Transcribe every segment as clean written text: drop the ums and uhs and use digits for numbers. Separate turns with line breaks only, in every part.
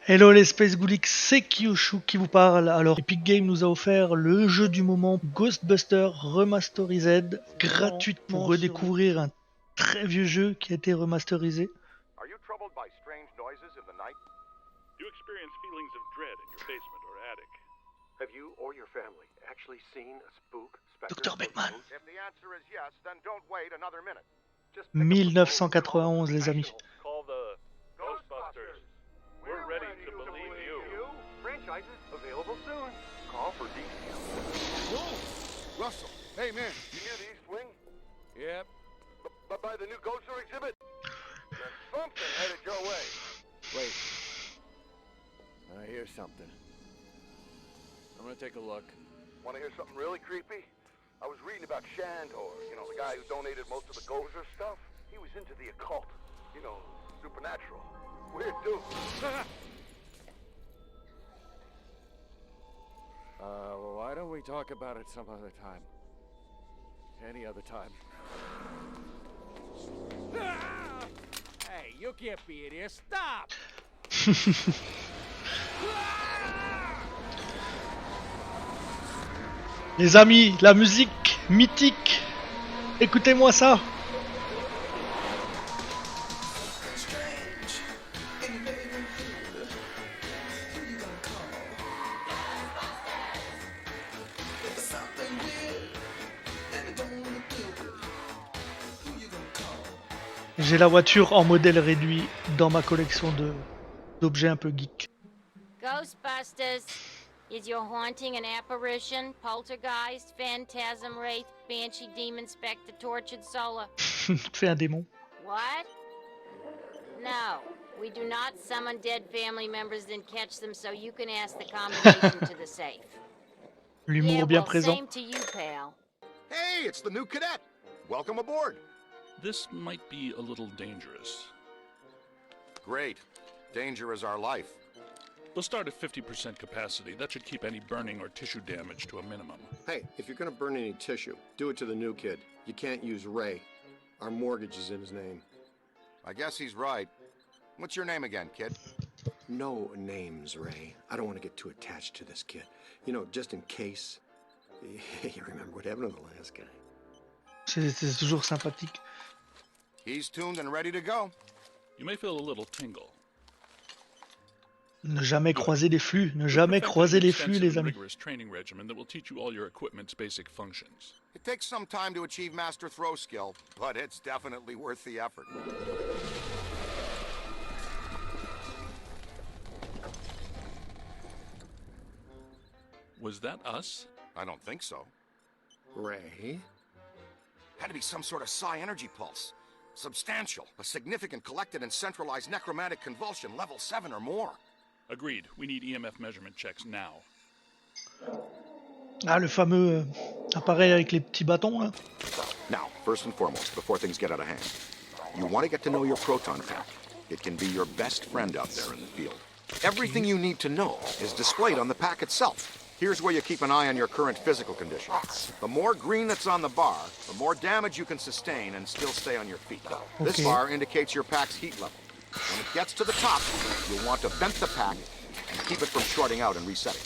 Hello les Spacegoulix, c'est Kyoshu qui vous parle. Alors Epic Games nous a offert le jeu du moment Ghostbusters Remastered, gratuite pour redécouvrir un très vieux jeu qui a été remasterisé.
Are you troubled by strange noises in the night?
You experience feelings of dread in your basement or attic.
Have you or your family actually seen a spook, specter,
Dr. Beckman.
If the answer is yes, then don't wait another minute. Just pick up the phone and call
1991 les amis.
Call the Ghostbusters. We're ready to believe you.
Franchises available soon. Call for details.
Whoa! Russell, hey man.
You near the East Wing?
Yep.
By the new Ghoster exhibit? There's something headed your way.
Wait. I hear something. I'm gonna take a look.
Want to hear something really creepy? I was reading about Shandor, you know, the guy who donated most of the Gozer stuff. He was into the occult, you know, supernatural. Weird dude.
Well, why don't we talk about it some other time? Any other time. Hey, you can't be in here. Stop!
Les amis, la musique mythique. Écoutez-moi ça. J'ai la voiture en modèle réduit dans ma collection d'objets un peu geek.
Ghostbusters. Is your haunting an apparition, poltergeist, phantasm, wraith, banshee, demon, spectre, tortured soul?
Fais un démon.
What? No, we do not summon dead family members then catch them so you can ask the combination to the safe.
L'humour
Yeah,
bien
well,
présent.
same to you, pal.
Hey, it's the new cadet. Welcome aboard.
This might be a little dangerous.
Great. Danger is our life.
We'll start at 50% capacity. That should keep any burning or tissue damage to a minimum.
Hey, if you're gonna burn any tissue, do it to the new kid. You can't use Ray. Our mortgage is in his name.
I guess he's right. What's your name again, kid?
No names, Ray. I don't want to get too attached to this kid. You know, just in case. You remember what happened to the last guy.
C'est toujours sympathique.
He's tuned and ready to go.
You may feel a little tingle.
Ne jamais croiser les flux, ne jamais croiser les flux les amis.
Rigorous training regimen that will teach you all your equipment's basic functions.
It takes some time to achieve master throw skill, but it's definitely worth the effort.
Was that us?
I don't think so.
Ray?
Had to be some sort of psi energy pulse. Substantial, a significant collected and centralized necromantic convulsion, level 7 or more.
Agreed. We need EMF measurement checks now.
Ah, le fameux appareil avec les petits bâtons là.
Now, first and foremost, before things get out of hand, you want to get to know your proton pack. It can be your best friend out there in the field. Everything you need to know is displayed on the pack itself. Here's where you keep an eye on your current physical condition. The more green that's on the bar, the more damage you can sustain and still stay on your feet. This bar indicates your pack's heat level. When it gets to the top, you'll want to vent the pack and keep it from shorting out and resetting.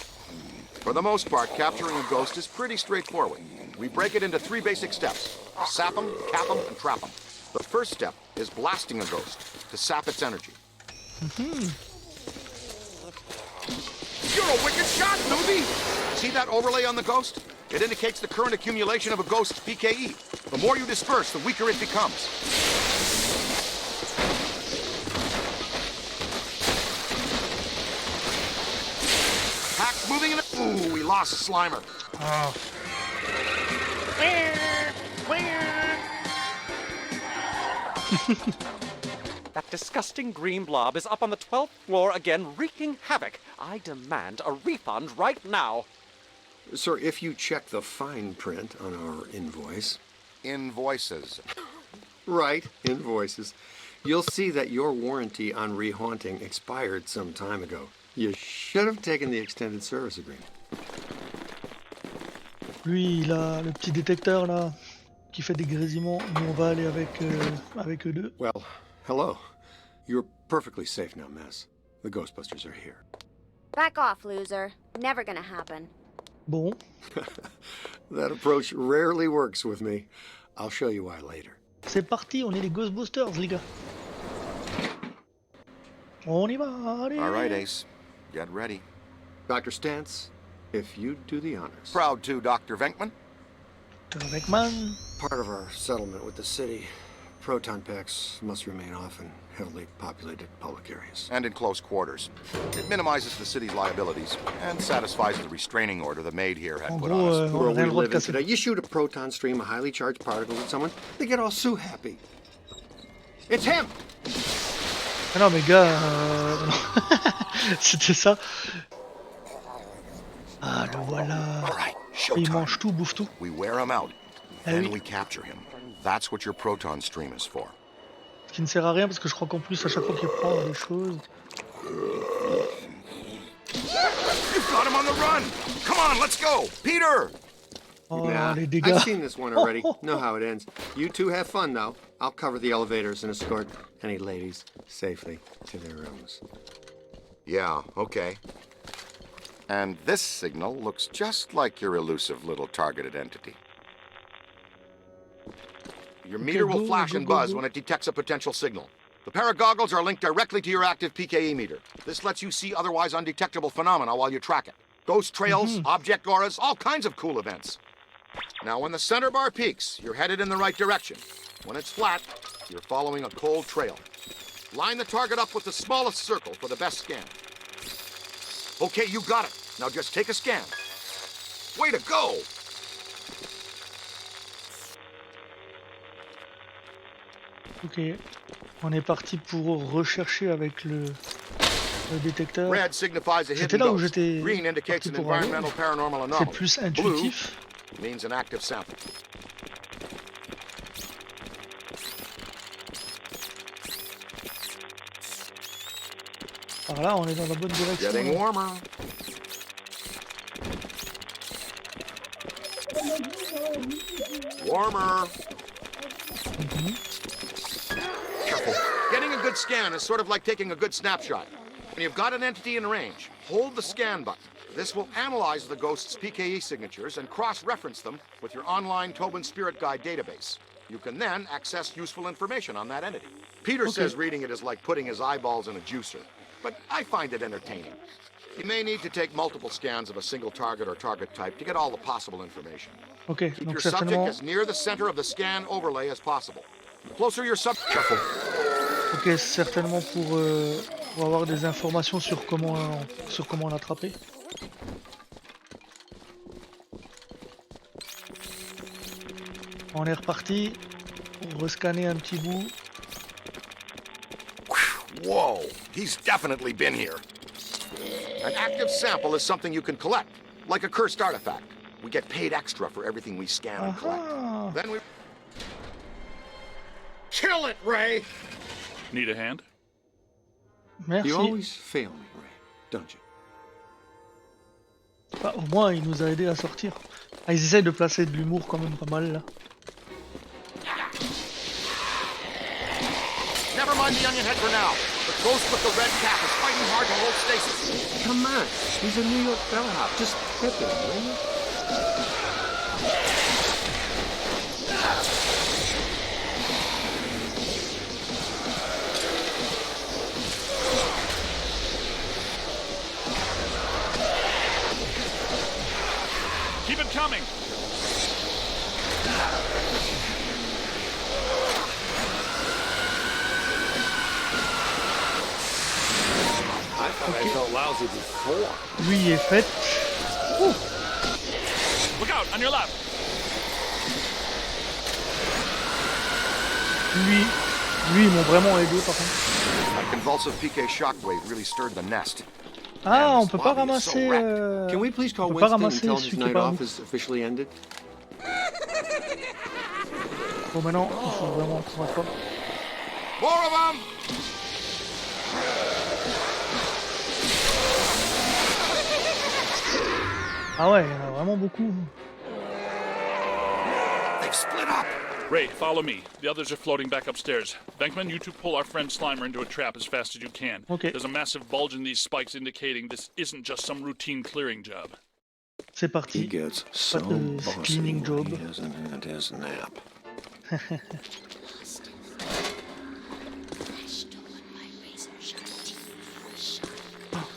For the most part, capturing a ghost is pretty straightforward. We break it into 3 basic steps: sap them, cap them, and trap them. The first step is blasting a ghost to sap its energy. You're a wicked shot, newbie! See that overlay on the ghost? It indicates the current accumulation of a ghost's PKE. The more you disperse, the weaker it becomes. Pack's moving in. Ooh, we lost Slimer.
Ah.
That disgusting green blob is up on the 12th floor again, wreaking havoc. I demand a refund right now.
Sir, if you check the fine print on our invoice...
Invoices.
Right, invoices. You'll see that your warranty on rehaunting expired some time ago. You should have taken the extended service agreement.
Lui, il a le petit détecteur là qui fait des grésillements. Nous, on va aller avec eux deux.
Well, hello. You're perfectly safe now, Miss. The Ghostbusters are here.
Back off, loser. Never gonna happen.
Bon.
That approach rarely works with me. I'll show you why later.
C'est parti, on est les Ghostbusters, les gars. On y va, allez.
All right, Ace. Get ready.
Dr. Stantz, if you'd do the honors.
Proud to, Dr. Venkman.
Avec man.
Part of our settlement with the city, proton packs must remain off in heavily populated public areas.
And in close quarters. It minimizes the city's liabilities and satisfies the restraining order the maid here had
En
put
gros,
on us.
on
Where
a rien
we
le droit de
live in
casser.
today, you shoot a proton stream of highly charged particles at someone, they get all so happy. It's him!
Ah non mais gars, c'était ça. Ah le voilà.
All right,
Il
showtime.
mange tout, bouffe tout.
We wear him out,
Ah
then
oui.
we capture him. That's what your proton stream is for.
Ce qui ne sert à rien parce que je crois qu'en plus à chaque fois qu'il prend des choses.
You've got him on the run! Come on, let's go! Peter!
Oh
Nah,
les dégâts.
I've seen this one already. Know how it ends. You two have fun, though. I'll cover the elevators and escort any ladies safely to their rooms.
Yeah, okay. And this signal looks just like your elusive little targeted entity. Your meter will
go,
flash
go,
and
go,
buzz
go.
when it detects a potential signal. The paragoggles are linked directly to your active PKE meter. This lets you see otherwise undetectable phenomena while you track it. Ghost trails, object auras, all kinds of cool events. Now, when the center bar peaks, you're headed in the right direction. When it's flat, you're following a cold trail. Line the target up with the smallest circle for the best scan. Okay, you got it. Now just take a scan. Way to go!
Ok. On est parti pour rechercher avec le détecteur.
Red signifies a
C'était
hidden
là où
ghost.
j'étais
Green indicates
parti
an
pour aller.
environmental paranormal
C'est
anomaly.
plus
Blue
intuitif.
means an active sample.
Par là, on est dans la bonne direction.
Getting warmer. Warmer. Careful. Getting a good scan is sort of like taking a good snapshot. When you've got an entity in range, hold the scan button. This will analyze the ghost's PKE signatures and cross-reference them with your online Tobin Spirit Guide database. You can then access useful information on that entity. Peter says reading it is like putting his eyeballs in a juicer, but I find it entertaining. You may need to take multiple scans of a single target or target type to get all the possible information.
Ok,
Keep
donc
your subject
certainement.
as near the center of the scan overlay as possible. The closer your subject... Careful.
Ok, certainement pour avoir des informations sur comment l'attraper. On est reparti pour rescanner un petit bout.
Whoa, he's definitely been here. An active sample is something you can collect, like a cursed artifact. We get paid extra for everything we scan and collect.
Ah,
Then we... Kill it, Ray!
Need a hand?
merci.
You always fail me, Ray, don't you?
Bah, au moins, il nous a aidé à sortir. Ah, ils essayent de placer de l'humour quand même pas mal là.
Never mind the onion head for now. The ghost with the red cap is fighting hard to hold stasis.
Come on, he's a New York bellhop. Just hit him, will you?
Keep it coming!
I thought I felt lousy before.
Lui est fait.
Look out, on your left!
Lui, ils m'ont vraiment aidé par contre.
That convulsive PK shockwave really stirred the nest.
Ah, on
this
peut pas
lobby is so
ramasser.
wrecked.
Can we please call
on peut pas
Winston and
ramasser
tell him
celui
his
qui est
night
pas
off
nous.
is officially ended?
Bon, maintenant, il faut vraiment qu'on rattrape.
More of them!
Ah ouais, il y en a vraiment beaucoup.
They've split up.
Ray, follow me. The others are floating back upstairs. Venkman, you two pull our friend Slimer into a trap as fast as you can.
Ok.
There's a massive bulge in these spikes indicating this isn't just some routine clearing job.
C'est
He
parti.
gets so
Pas de
bossy
cleaning job.
when he hasn't had his nap.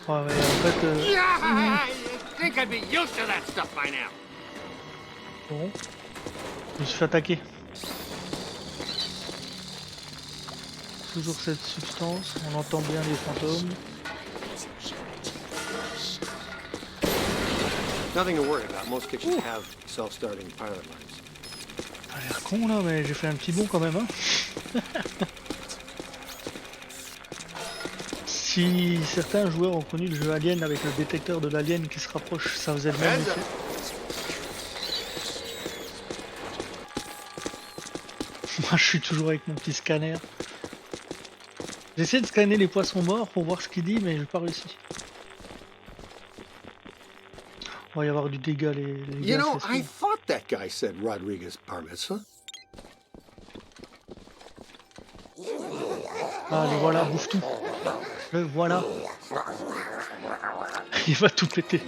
Ouais, ouais, en fait,
I think I'd be used to that stuff by now.
bon. Je me suis fait attaquer. Toujours cette substance, on entend bien les fantômes.
Nothing to worry about. Most kitchens have self-starting pilot lights.
Ça a l'air con là, mais j'ai fait un petit bond quand même. Hein. Si certains joueurs ont connu le jeu Alien avec le détecteur de l'alien qui se rapproche, ça faisait le même effet. Moi je suis toujours avec mon petit scanner. J'essaie de scanner les poissons morts pour voir ce qu'il dit, mais j'ai pas réussi. Il va y avoir du dégât les
You
gars,
know,
c'est
I
sûr.
thought that guy said Rodriguez bar mitzvah.
Ah, les voilà, bouffe tout. Le voilà. Il va tout péter.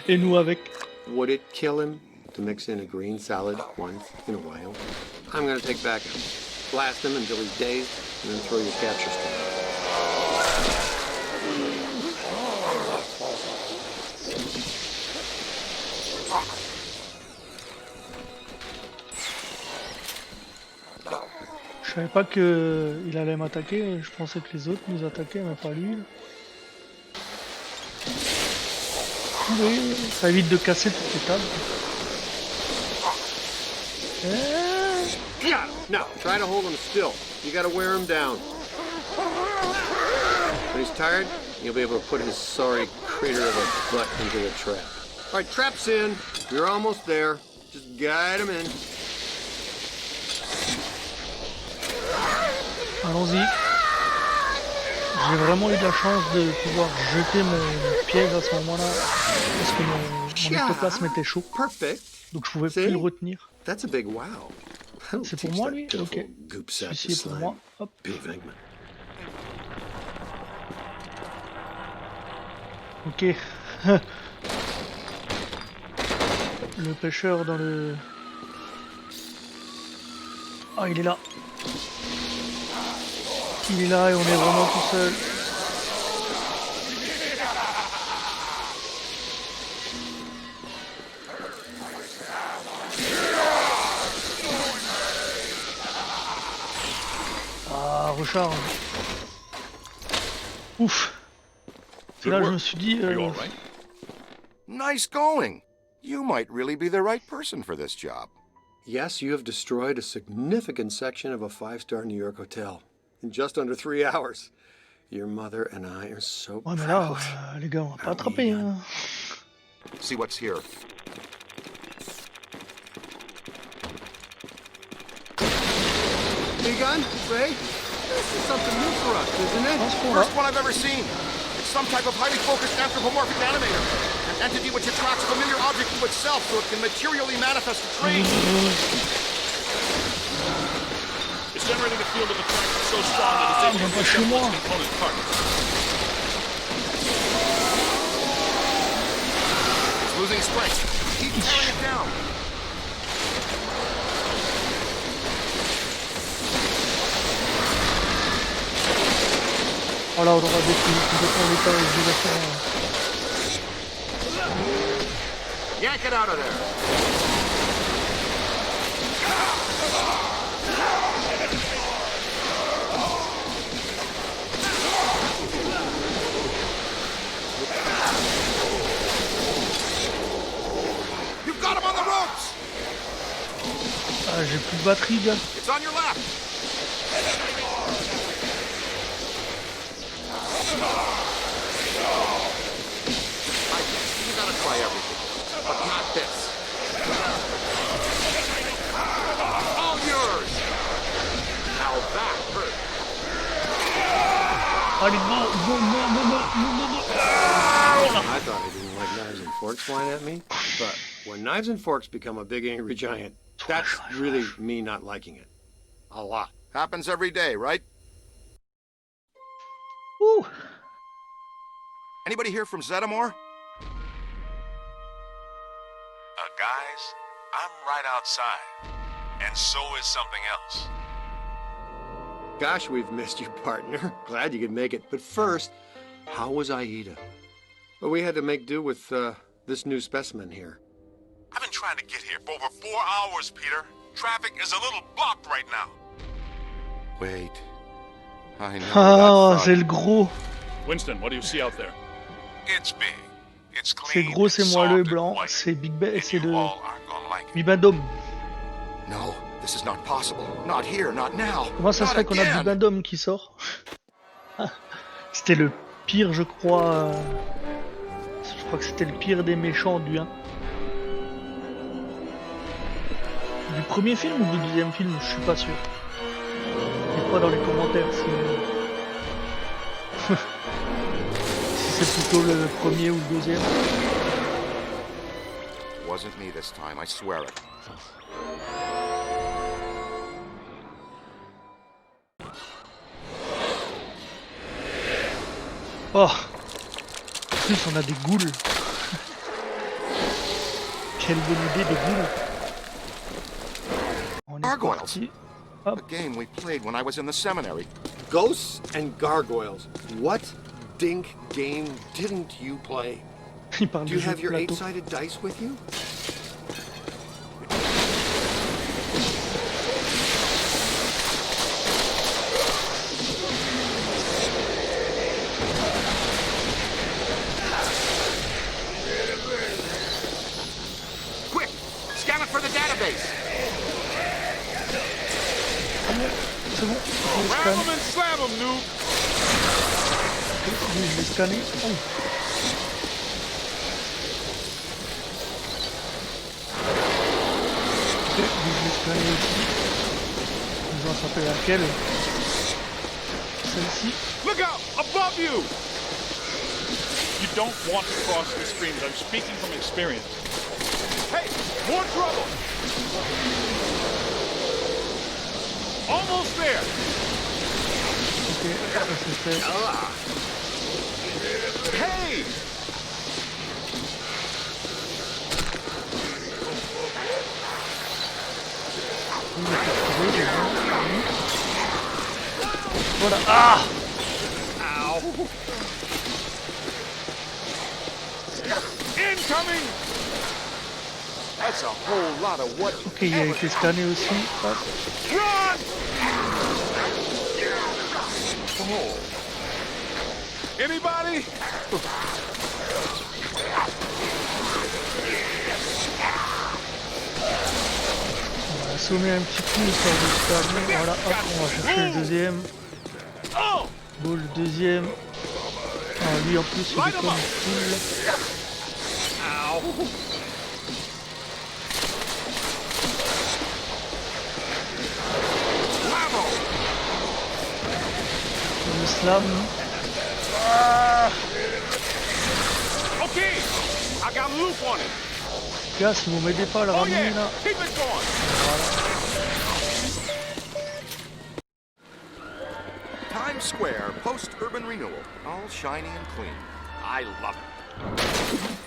Et nous avec.
Would it kill him to mix in a green salad once in a while? I'm gonna take back him. Blast him until he's dazed, and then throw your capture stick.
Je savais pas que il allait m'attaquer, je pensais que les autres nous attaquaient, mais pas lui. Oui, ça évite de casser toutes les tables.
Yeah. Now, try to hold him still. You gotta wear him down. When he's tired, you'll be able to put his sorry crater of a butt into the trap. All right, trap's in. You're almost there. Just guide him in.
Allons-y. J'ai vraiment eu de la chance de pouvoir jeter mon piège à ce moment-là, parce que mon ectoplasme était chaud,
Perfect.
donc je pouvais plus le retenir.
That's a big wow. That'll
C'est pour
teach
moi
that
lui?
pitiful
Ok.
goop sack to
Celui-ci est pour
slime.
moi. Hop.
P. Venkman.
Ok. Le pêcheur dans le... Ah, il est là. Il est là et on est vraiment tout seul. Ah, recharge. Ouf. C'est là que je me suis dit...
Are you all right?
Nice going. You might really be the right person for this job.
Yes, you have destroyed a significant section of a five-star New York hotel in just under 3 hours. Your mother and I are so
Ouais, mais là,
proud.
les gars, on va pas attraper. Hein.
See what's here.
Big gun, Ray? This is something new for us, isn't it?
First one I've ever seen. It's some type of highly focused anthropomorphic animator. An entity which attracts a familiar object to itself so it can materially manifest a trait.
It's generating a field of attraction so strong that it's able to
pas chez
reassemble
moi.
its component parts.
It's losing strength. Keep tearing it down.
Voilà, on aura détruit complètement l'étage du restaurant.
Yank it out of there. You've got him on the ropes.
Ah, j'ai plus de batterie, gars.
It's on your lap. You gotta try everything, but not this. All yours. Now that hurt.
Allez, go, go, go, go, go, go, go.
I thought I didn't like knives and forks flying at me, but when knives and forks become a big angry giant, That's really me not liking it. A lot.
Happens every day, right?
Ouh.
Anybody here from Zetamore?
Guys, I'm right outside. And so is something else.
Gosh, we've missed you, partner. Glad you could make it. But first, how was Aida? Well, we had to make do with this new specimen here.
I've been trying to get here for over 4 hours, Peter. Traffic is a little blocked right now.
Wait. I know
Ah,
that
c'est
thought.
le gros.
Winston, what do you see out there?
It's big. It's
C'est
clean.
gros, c'est
it's
moelleux et
soft and
blanc.
white.
C'est Big Ben,
And
c'est
you
le
all aren't gonna like it.
Bibendum.
No, this is not possible. Not here, not now.
Comment ça se
Not
fait qu'on a
again.
Bibendum qui sort? C'était le pire, je crois. Je crois que c'était le pire des méchants du 1. Du premier film ou du deuxième film, je suis pas sûr. Dites-moi dans les commentaires si c'est plutôt le premier ou le deuxième.
Wasn't me this time, I swear it.
Oh, en plus on a des ghouls. Quelle bonne idée, des ghouls. On est
Gargoyles.
parti.
A game we played when I was in the seminary.
Ghosts and gargoyles. What dink game didn't you play?
Il parle
Do
du
you
jeu
have
de
your
plateau.
eight-sided dice with you?
Quick! Scan it for the database!
C'est bon, je l'ai
Grab
scanné.
'em and slam 'em, noob.
Oui, je l'ai scanné. Oh. Ok, oui, je l'ai scanné aussi. Je vais s'appeler laquelle? Celle-ci.
Look out! Above you!
You don't want to cross the streams. I'm speaking from experience.
Hey, more trouble! Almost there!
Ok, ça c'est fait.
Hey!
Voilà. Ah!
Incoming!
That's a whole lot of what.
Ok, il a été scanné aussi. Hop.
Run! Anybody?
On va assommer un petit coup histoire de scanner. Voilà, hop, on va chercher le deuxième.
Oh!
Bon, le deuxième. Ah, lui en plus, il est comme full. Le slam.
Okay, I got a loop on it.
Gars, si vous m'aidez pas à le
Oh
ramener
yeah,
là.
keep it going.
Times Square, post-urban renewal. All shiny and clean. I love it.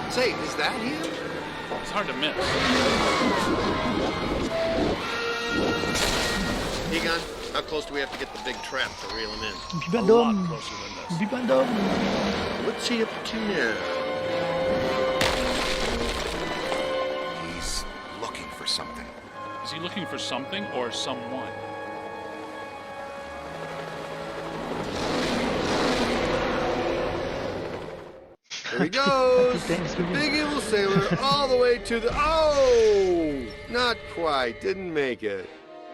Say, is that him?
It's hard to miss.
Egon, how close do we have to get the big trap to reel him in?
A lot
Bibendum.
closer than this.
Bibendum.
What's he up to now?
He's looking for something.
Is he looking for something or someone?
Here he goes!
Thanks,
The
Louis.
big evil sailor all the way to the... Oh! Not quite. Didn't make it.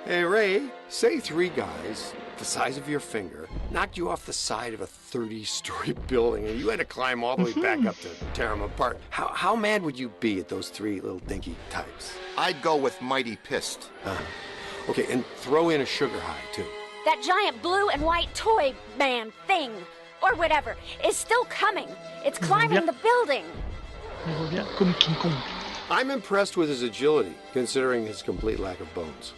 Hey, Ray, say 3 guys, the size of your finger, knocked you off the side of a 30-story building and you had to climb all the way back up to tear them apart. How mad would you be at those 3 little dinky types?
I'd go with mighty pissed.
Okay, and throw in a sugar high, too.
That giant blue and white toy man thing. or whatever, is still coming. It's climbing the building.
Il revient comme King Kong.
I'm impressed with his agility, considering his complete lack of bones.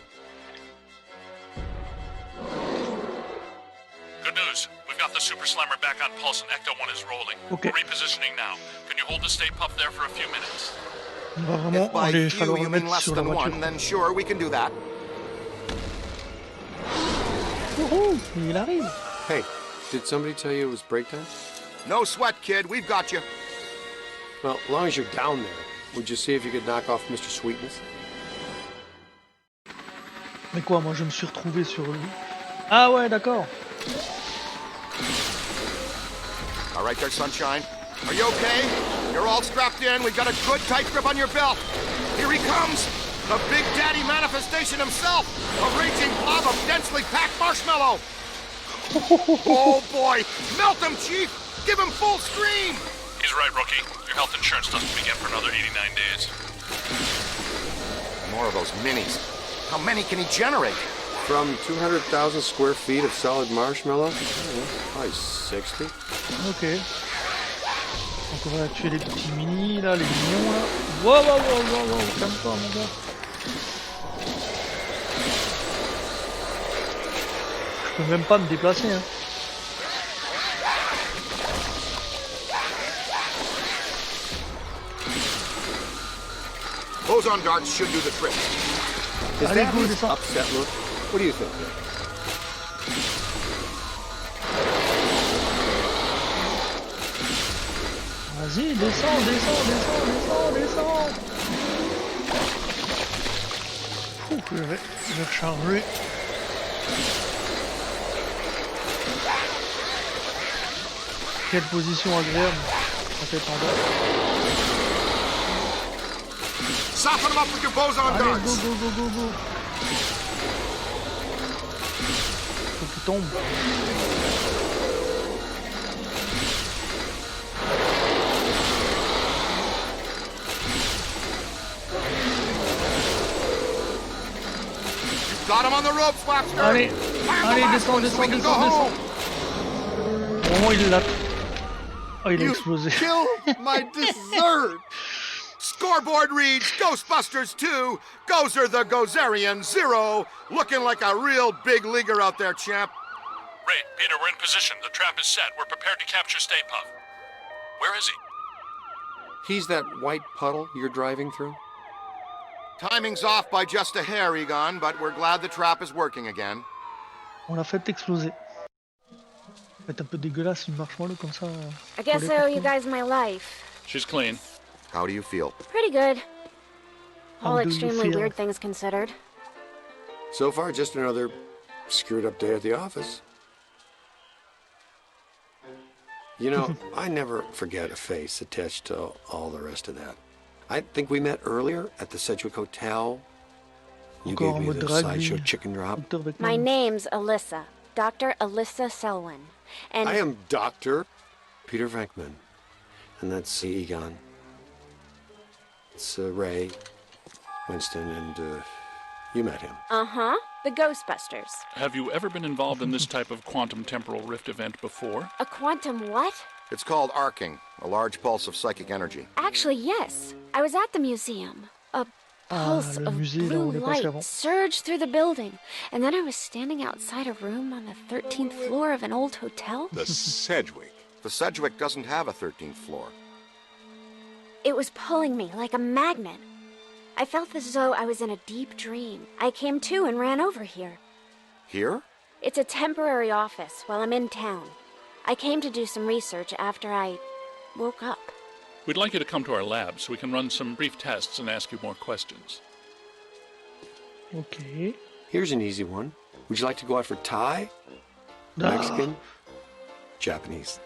Good news. We've got the Super Slammer back on pulse and Ecto-1 is rolling.
Okay.
Repositioning now. Can you hold the Stay Puft there for a few minutes?
Il va vraiment
If by
aller
few
falloir
you
le
mean
mettre
less
sur la
than
voiture.
one, then sure, we can do that.
Oh, il arrive.
Hey, did somebody tell you it was break time?
No sweat, kid. We've got you.
Well, as long as you're down there, would you see if you could knock off Mr. Sweetness?
Mais quoi, moi je me suis retrouvé sur lui. Ah ouais, d'accord.
All right there, Sunshine. Are you okay? You're all strapped in. We've got a good tight grip on your belt. Here he comes. The Big Daddy manifestation himself. A raging blob of densely packed marshmallow. Oh boy. Melt him, Chief. Give him full scream.
He's right, rookie. Your health insurance doesn't begin for another 89 days.
More of those minis. How many can he generate?
From 200,000 square feet of solid marshmallow? I don't know, probably 60.
Ok. Donc on va tuer les petits mini là, les mignons là. Wow, wow, wow, wow, wow, calme-toi mon gars. Je peux même pas me déplacer hein.
Boson darts should do the trick.
Is
Allez,
that
go,
his
descends.
upset look? What do you think?
Vas-y, descends, descends, descends, descends, descends. Ouh, je vais recharger. Quelle position agréable. La tête en bas.
Soften him up with your boson
Allez, go,
darts.
go, go, go, go. Faut qu'il tombe.
Got him on the rope, Flapster.
Allez,
Climb the
allez,
last
descends,
one so we
descends,
can go
descends,
home.
descends. Au moment il l'a. Oh, il a
You
explosé.
killed my dessert!
Scoreboard reads Ghostbusters 2, Gozer the Gozerian 0, looking like a real big leaguer out there, champ.
Ray, Peter, we're in position. The trap is set. We're prepared to capture Stay Puft. Where is he?
He's that white puddle you're driving through?
Timing's off by just a hair, Egon, but we're glad the trap is working again.
On l'a fait exploser. C'est un peu dégueulasse une marshmallow comme ça.
I guess I
collée
owe you
partout.
guys my life.
She's clean.
How do you feel?
Pretty good.
How
All
do you
extremely
feel?
weird things considered.
So far, just another screwed up day at the office. You know, I never forget a face attached to all the rest of that. I think we met earlier at the Sedgwick Hotel. You
Encore
gave
en
me
mode
the
drague,
sideshow
lui.
chicken drop.
Docteur Beckman.
My name's Alyssa. Dr. Alyssa Selwyn. And
I am Dr. Peter Venkman. And that's Egon. It's Ray, Winston, and you met him.
Uh-huh. The Ghostbusters.
Have you ever been involved in this type of quantum temporal rift event before?
A quantum what?
It's called arcing, a large pulse of psychic energy.
Actually, yes. I was at the museum. A pulse
le
of
musée, là où on
blue
est passé
light
avant.
surged through the building. And then I was standing outside a room on the 13th floor of an old hotel.
The Sedgwick.
The Sedgwick doesn't have a 13th floor.
It was pulling me like a magnet. I felt as though I was in a deep dream. I came to and ran over here.
Here?
It's a temporary office while I'm in town. I came to do some research after I woke up.
We'd like you to come to our lab so we can run some brief tests and ask you more questions.
Ok.
Here's an easy one. Would you like to go out for Thai?
Ah.
Mexican? Japanese?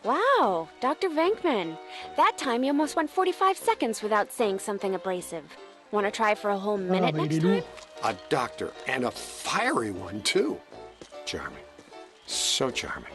Wow, Dr. Venkman. That time you almost went 45 seconds without saying something abrasive. Want to try for a whole minute
bah, il
next
est
time?
lourd.
A doctor, and a fiery one, too. Charming. So charming.